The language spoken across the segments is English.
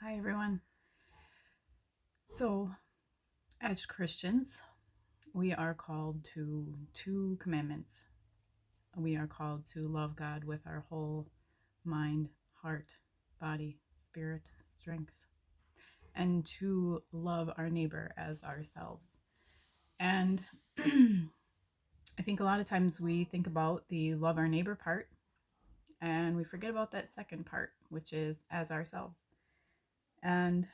Hi, everyone. So, as Christians, we are called to two commandments. We are called to love God with our whole mind, heart, body, spirit, strength, and to love our neighbor as ourselves. And I think a lot of times we think about the love our neighbor part and we forget about that second part, which is as ourselves. And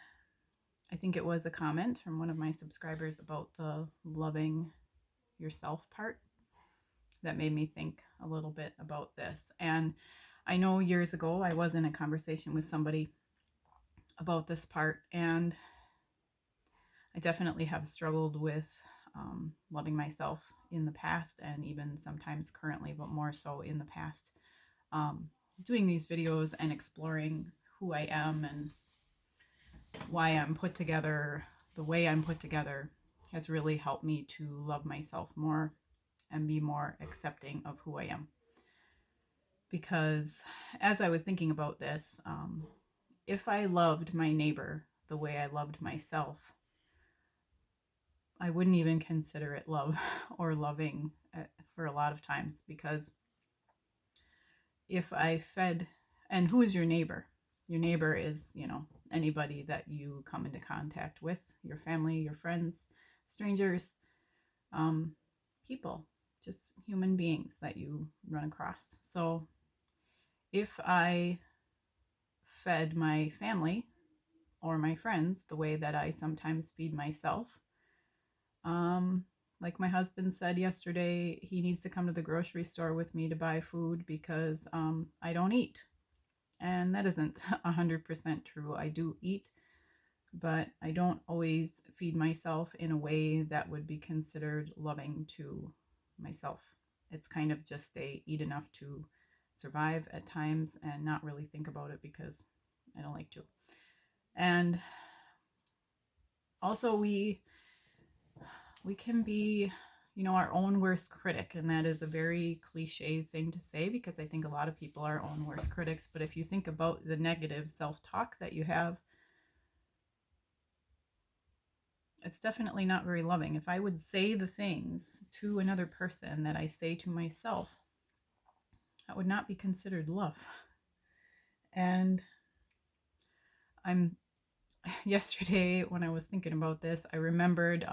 I think it was a comment from one of my subscribers about the loving yourself part that made me think a little bit about this. And I know years ago I was in a conversation with somebody about this part, and I definitely have struggled with loving myself in the past and even sometimes currently, but more so in the past. Doing these videos and exploring who I am and why I'm put together the way I'm put together has really helped me to love myself more and be more accepting of who I am. Because as I was thinking about this, if I loved my neighbor the way I loved myself, I wouldn't even consider it love or loving for a lot of times. Because if I fed, and who is your neighbor? Your neighbor is, anybody that you come into contact with, your family, your friends, strangers, um, people, just human beings that you run across. So if I fed my family or my friends the way that I sometimes feed myself, um, like my husband said yesterday, he needs to come to the grocery store with me to buy food because I don't eat. And that isn't 100% true. I do eat, but I don't always feed myself in a way that would be considered loving to myself. It's kind of just a eat enough to survive at times and not really think about it because I don't like to. And also we can be, our own worst critic, and that is a very cliche thing to say because I think a lot of people are our own worst critics. But if you think about the negative self-talk that you have, it's definitely not very loving. If I would say the things to another person that I say to myself, that would not be considered love. And I'm yesterday when I was thinking about this, I remembered,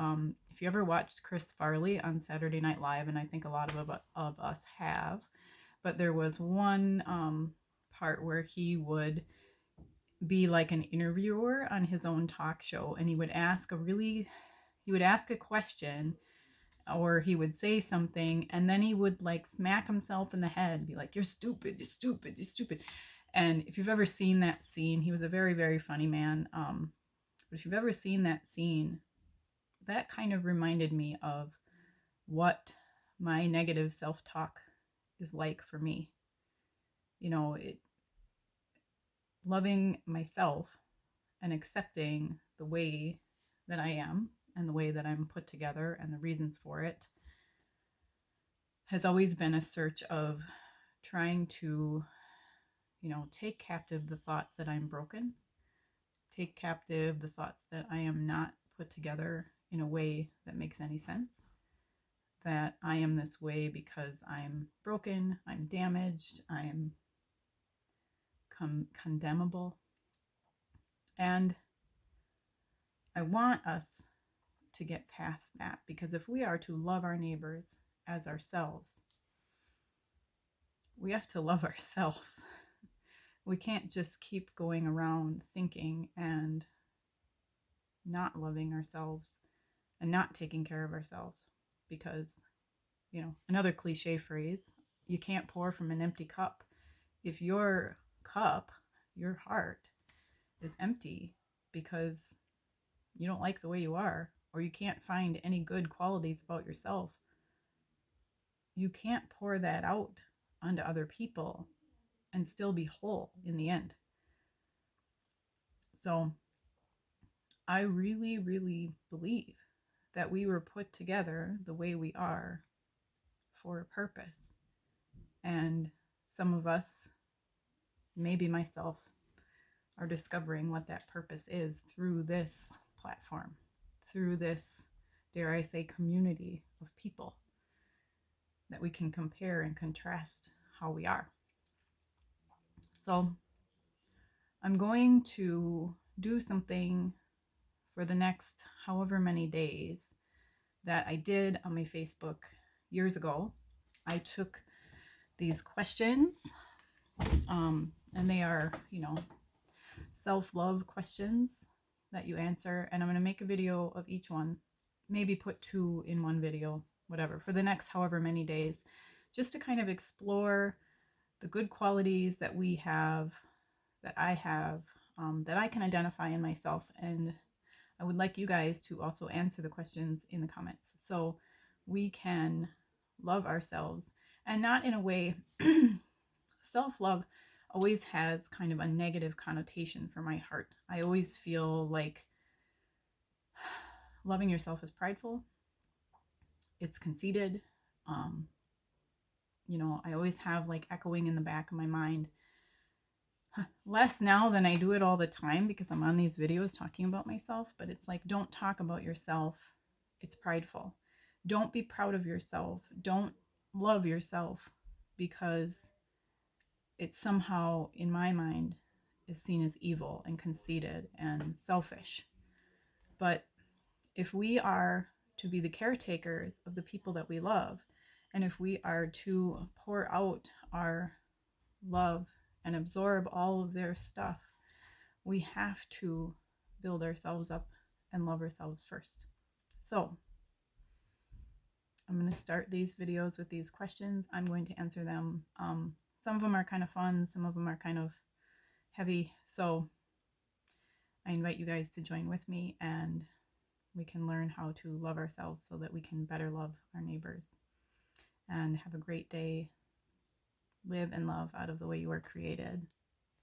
if you ever watched Chris Farley on Saturday Night Live, and I think a lot of us have, but there was one part where he would be like an interviewer on his own talk show, and he would ask a question, or he would say something, and then he would like smack himself in the head and be like, "You're stupid, you're stupid, you're stupid." And if you've ever seen that scene, he was a very, very funny man. But if you've ever seen that scene, that kind of reminded me of what my negative self-talk is like for me. Loving myself and accepting the way that I am and the way that I'm put together and the reasons for it has always been a search of trying to, take captive the thoughts that I'm broken, take captive the thoughts that I am not put together in a way that makes any sense, that I am this way because I'm broken, I'm damaged, I'm condemnable. And I want us to get past that, because if we are to love our neighbors as ourselves, we have to love ourselves. We can't just keep going around thinking and not loving ourselves and not taking care of ourselves, because, another cliche phrase, you can't pour from an empty cup. If your cup, your heart, is empty because you don't like the way you are, or you can't find any good qualities about yourself, you can't pour that out onto other people and still be whole in the end. So I really, really believe that we were put together the way we are for a purpose. And some of us, maybe myself, are discovering what that purpose is through this platform, through this, dare I say, community of people that we can compare and contrast how we are. So I'm going to do something for the next however many days that I did on my Facebook years ago. I took these questions, and they are, self-love questions that you answer, and I'm going to make a video of each one, maybe put 2 in one video, whatever, for the next however many days, just to kind of explore the good qualities that we have, that I have, that I can identify in myself. And I would like you guys to also answer the questions in the comments so we can love ourselves, and not in a way, self-love always has kind of a negative connotation for my heart. I always feel like loving yourself is prideful, it's conceited. Um, I always have like echoing in the back of my mind. Less now than I do it all the time because I'm on these videos talking about myself, but it's like, don't talk about yourself. It's prideful. Don't be proud of yourself. Don't love yourself, because it somehow, in my mind, is seen as evil and conceited and selfish. But if we are to be the caretakers of the people that we love, and if we are to pour out our love and absorb all of their stuff, we have to build ourselves up and love ourselves first. So I'm going to start these videos with these questions. I'm going to answer them. Some of them are kind of fun, some of them are kind of heavy. So I invite you guys to join with me, and we can learn how to love ourselves so that we can better love our neighbors. And have a great day. Live and love out of the way you were created.